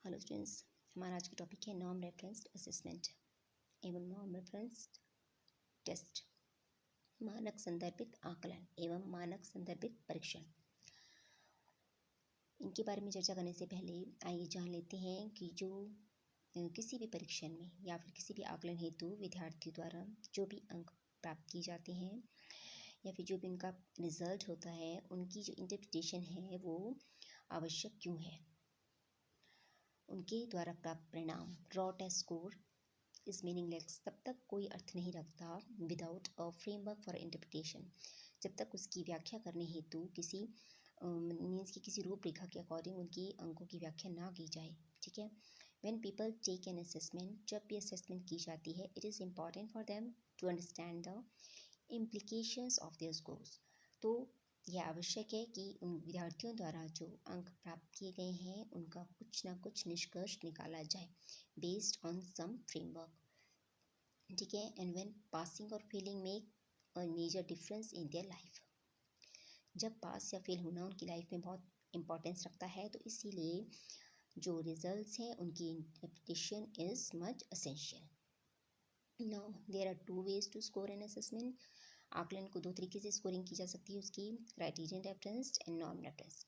Hello students, हमारा आज का टॉपिक है नॉर्म रेफरेंस्ड असेसमेंट एवं नॉर्म रेफरेंस्ड टेस्ट, मानक संदर्भित आकलन एवं मानक संदर्भित परीक्षण। इनके बारे में चर्चा करने से पहले आइए जान लेते हैं कि जो किसी भी परीक्षण में या फिर किसी भी आकलन हेतु विद्यार्थियों द्वारा जो भी अंक प्राप्त किए जाते हैं या फिर जो भी उनका रिजल्ट होता है, उनकी जो इंटरप्रिटेशन है वो आवश्यक क्यों है। उनके द्वारा प्राप्त परिणाम raw test score is meaningless तब तक कोई अर्थ नहीं रखता without a framework for interpretation, जब तक उसकी व्याख्या करने हेतु किसी मीन्स की किसी रूपरेखा के अकॉर्डिंग उनकी अंकों की व्याख्या ना की जाए। ठीक है, when people take an assessment, जब भी असेसमेंट की जाती है, it is important for them to understand the implications of their scores. तो यह आवश्यक है कि उन विद्यार्थियों द्वारा जो अंक प्राप्त किए गए हैं उनका कुछ ना कुछ निष्कर्ष निकाला जाए बेस्ड ऑन सम फ्रेमवर्क। ठीक है, एंड व्हेन पासिंग और failing make a major difference in their life, जब पास या फेल होना उनकी लाइफ में बहुत इंपॉर्टेंस रखता है, तो इसीलिए जो रिजल्ट्स हैं उनकी interpretation is much essential. Now there are two ways to score an assessment. आकलन को दो तरीके से स्कोरिंग की जा सकती है, उसकी criterion referenced and norm referenced.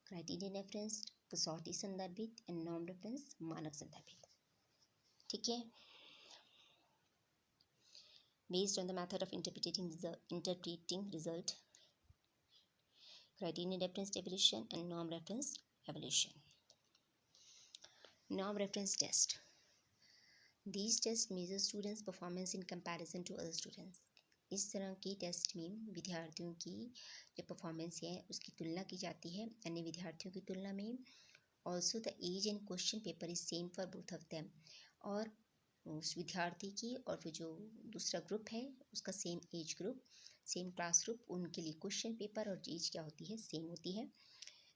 Criterion referenced कसौटी संदर्भित एंड नॉर्म रेफरेंस मानक संदर्भित। ठीक है, based on the method of interpreting result, criterion reference evaluation and norm reference evaluation. Norm reference test, these tests measure students performance in comparison to other students. इस तरह के test में विद्यार्थियों की जो परफॉर्मेंस है उसकी तुलना की जाती है अन्य विद्यार्थियों की तुलना में। Also the age and question paper is same for both of them, और उस विद्यार्थी की और फिर जो दूसरा ग्रुप है उसका same age group, same class group, उनके लिए क्वेश्चन पेपर और एज क्या होती है, सेम होती है।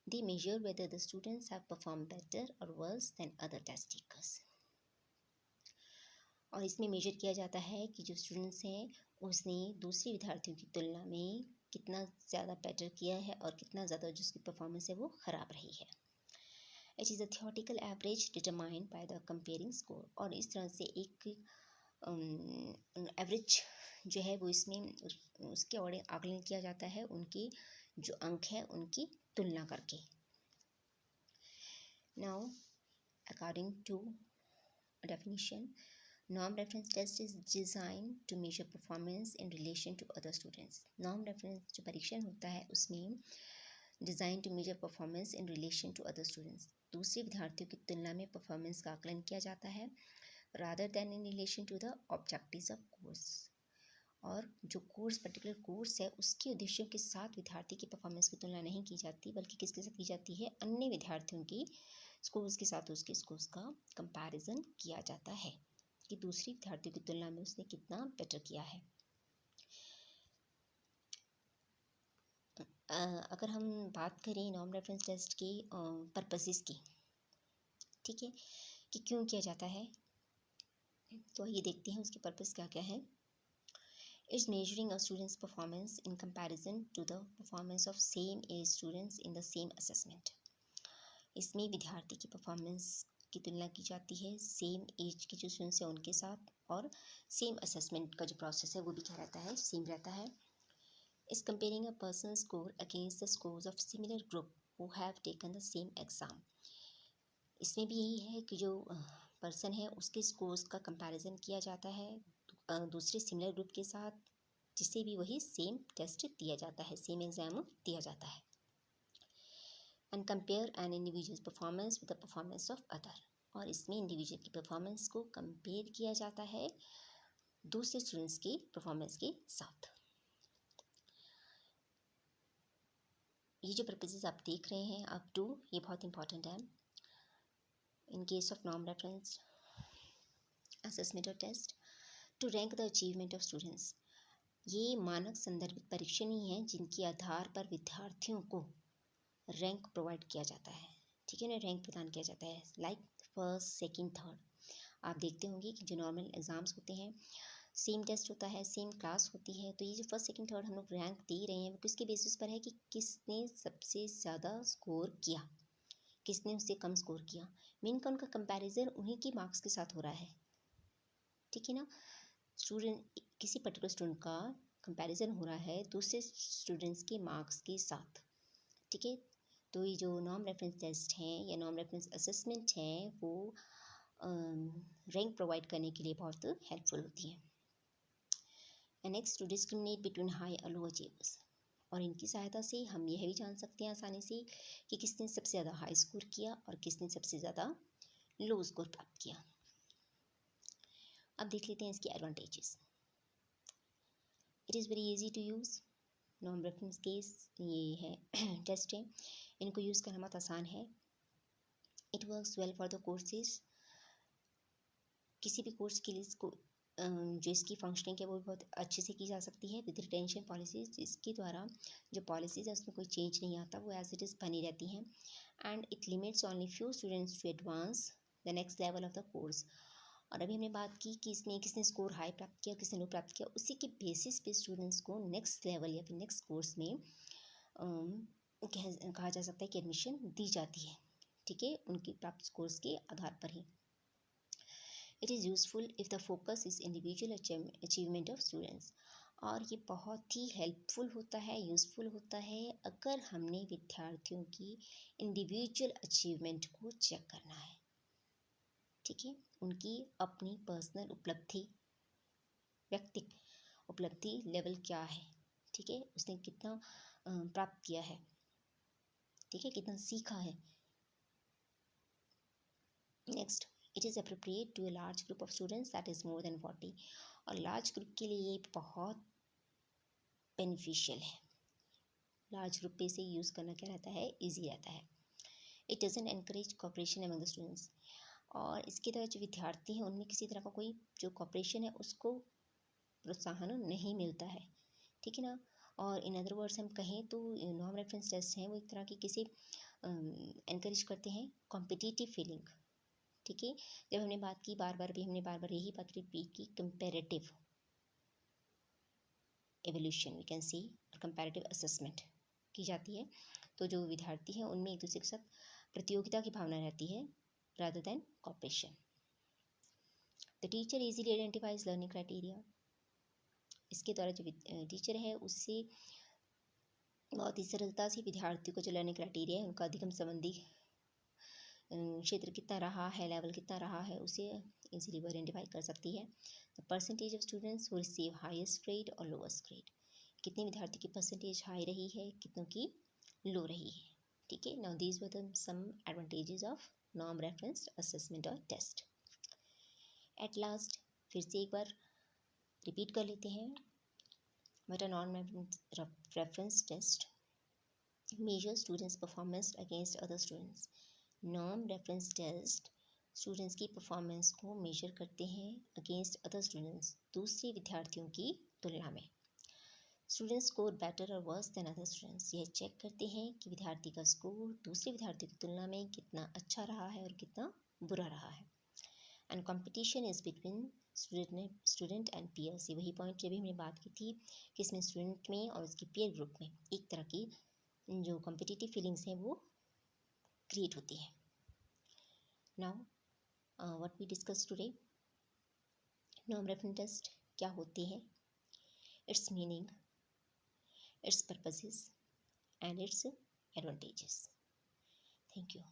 They measure whether the students have performed better or worse than other test takers. और इसमें मेजर किया जाता है कि जो स्टूडेंट्स हैं उसने दूसरे विद्यार्थियों की तुलना में कितना ज़्यादा बेटर किया है और कितना ज़्यादा जिसकी परफॉर्मेंस है वो ख़राब रही है। It is a theoretical average determined by the comparing score, और इस तरह से एक एवरेज जो है वो इसमें उसके आकलन किया जाता है उनकी जो अंक है उनकी तुलना करके। Now, according to definition, norm reference test is designed to measure performance in relation to other students. Norm reference जो परीक्षण होता है उसमें designed to measure performance in relation to other students, दूसरे विद्यार्थियों की तुलना में परफॉर्मेंस का आकलन किया जाता है rather than in relation to the objectives of course. और जो कोर्स पर्टिकुलर कोर्स है उसके उद्देश्यों के साथ विद्यार्थी की परफॉर्मेंस की तुलना नहीं की जाती, बल्कि किसके साथ की जाती है, अन्य विद्यार्थियों की स्कोर्स के साथ उसके स्कोर्स का कंपैरिजन किया जाता है कि दूसरी विद्यार्थियों की तुलना में उसने कितना बेटर किया है। अगर हम बात करें नॉर्म रेफरेंस टेस्ट के पर्पसेस की, ठीक है, कि क्यों किया जाता है, तो ये देखते हैं उसके पर्पस क्या क्या है। Is measuring a student's performance in comparison to the performance of same age students in the same assessment. इसमें विद्यार्थी की परफॉर्मेंस की तुलना की जाती है सेम एज के जो स्टूडेंट्स हैं उनके साथ, और सेम असेसमेंट का जो प्रोसेस है वो भी क्या रहता है, सेम रहता है। इस comparing a person score against the scores of similar group who have taken the same exam. इसमें भी यही है कि जो पर्सन है उसके स्कोर्स का कंपैरिजन किया जाता है दूसरे सिमिलर ग्रुप के साथ, जिसे भी वही सेम टेस्ट दिया जाता है, सेम एग्ज़ाम दिया जाता है। And compare an individual performance with the performance of other, और इसमें इंडिविजुअल की परफॉर्मेंस को कंपेयर किया जाता है दूसरे स्टूडेंट्स की परफॉर्मेंस के साथ। ये जो पर्पसेस आप देख रहे हैं अप टू, ये बहुत इंपॉर्टेंट है। In case of norm reference assessment और test to rank the achievement of students, ये मानक संदर्भित परीक्षण ही हैं जिनके आधार पर विद्यार्थियों को रैंक प्रोवाइड किया जाता है। ठीक है ना, रैंक प्रदान किया जाता है, लाइक फर्स्ट सेकंड थर्ड। आप देखते होंगे कि जो नॉर्मल एग्ज़ाम्स होते हैं सेम टेस्ट होता है, सेम क्लास होती है, तो ये जो फर्स्ट सेकंड थर्ड हम लोग रैंक दे रहे हैं वो किसके बेसिस पर है कि किसने सबसे ज़्यादा स्कोर किया, किसने उससे कम स्कोर किया, मीन का उनका कंपैरिजन उन्हीं के मार्क्स के साथ हो रहा है, ठीक है ना। स्टूडेंट, किसी पर्टिकुलर स्टूडेंट का कंपैरिजन हो रहा है दूसरे स्टूडेंट्स के मार्क्स के साथ, ठीक है। तो ये जो नॉर्म रेफरेंस टेस्ट हैं या नॉर्म रेफरेंस असेसमेंट हैं वो रैंक प्रोवाइड करने के लिए बहुत हेल्पफुल होती है। And next, to discriminate between high और लो अचीवर्स, और इनकी सहायता से हम यह भी जान सकते हैं आसानी से कि किसने सबसे ज़्यादा हाई स्कोर किया और किसने सबसे ज़्यादा लो स्कोर प्राप्त किया। अब देख लेते हैं इसके advantages. It is very easy to use. Norm reference case ये है टेस्ट है, इनको यूज़ करना बहुत आसान है। It works well for the courses, किसी भी कोर्स के लिए इसको जो इसकी फंक्शनिंग है वो भी बहुत अच्छे से की जा सकती है विद रिटेंशन पॉलिसीज, इसके द्वारा जो पॉलिसीज है उसमें कोई चेंज नहीं आता, वो एज इट इज़ बनी रहती हैं। And it limits only few students to advance the next level of the course. और अभी हमने बात की कि इसने किसने स्कोर हाई प्राप्त किया, किसने लो प्राप्त किया, उसी के बेसिस पे स्टूडेंट्स को नेक्स्ट लेवल या फिर नेक्स्ट कोर्स में कहा जा सकता है कि एडमिशन दी जाती है, ठीक है, उनकी प्राप्त स्कोर्स के आधार पर ही। It is useful if the focus is individual achievement of students, और ये बहुत ही हेल्पफुल होता है, यूज़फुल होता है अगर हमने विद्यार्थियों की इंडिविजुअल अचीवमेंट को चेक करना है, ठीक है, उनकी अपनी पर्सनल उपलब्धि, व्यक्तिगत उपलब्धि लेवल क्या है, ठीक है, उसने कितना प्राप्त किया है, ठीक है, कितना सीखा है। Next, it is appropriate to a large group of students that is more than 40, और लार्ज ग्रुप के लिए ये बहुत बेनिफिशियल है। लार्ज ग्रुप पे से यूज़ करना क्या रहता है, ईजी रहता है। It doesn't encourage cooperation among the students, और इसके तरह जो विद्यार्थी हैं उनमें किसी तरह का कोई जो कॉपरेशन है उसको प्रोत्साहन नहीं मिलता है, ठीक है ना। और इन अदर वर्ड्स हम कहें तो नॉर्म रेफरेंस टेस्ट हैं वो एक तरह की किसी एनकरेज करते हैं कॉम्पिटिटिव फीलिंग, ठीक है। जब हमने बात की बार बार भी हमने बार बार यही बात रिपीट की, comparative evolution we can see, और कंपैरेटिव असेसमेंट की जाती है, तो जो विद्यार्थी हैं उनमें एक दूसरे के साथ प्रतियोगिता की भावना रहती है rather than cooperation. The teacher easily identifies learning criteria, इसके द्वारा जो टीचर है उससे बहुत ही सरलता से विद्यार्थियों का जो लर्निंग क्राइटेरिया है उनका अधिगम संबंधी क्षेत्र कितना रहा है, लेवल कितना रहा है, उसे इजीली वो आइडेंटिफाई कर सकती है। The percentage of students who receive highest grade और लोएस्ट ग्रेड, कितने विद्यार्थी की परसेंटेज हाई रही है, कितनों की लो रही है, ठीक है। Now these were the some advantages of norm reference assessment और टेस्ट। एट लास्ट फिर से एक बार रिपीट कर लेते हैं, what a norm reference test measure students performance against other students। Norm reference test students की परफॉर्मेंस को मेजर करते हैं अगेंस्ट अदर स्टूडेंट्स, दूसरे विद्यार्थियों की तुलना में। स्टूडेंट्स स्कोर बेटर और वर्स देन अदर स्टूडेंट्स, यह चेक करते हैं कि विद्यार्थी का स्कोर दूसरे विद्यार्थियों की तुलना में कितना अच्छा रहा है और कितना बुरा रहा है। And competition is between student and peers, वही पॉइंट जब भी हमने बात की थी कि इसमें स्टूडेंट में और उसकी पीयर ग्रुप में एक तरह की जो कॉम्पिटिटिव फीलिंग्स हैं वो क्रिएट होती है। Now what we discuss today, norm reference test क्या होते हैं, its meaning, its purposes and its advantages. Thank you.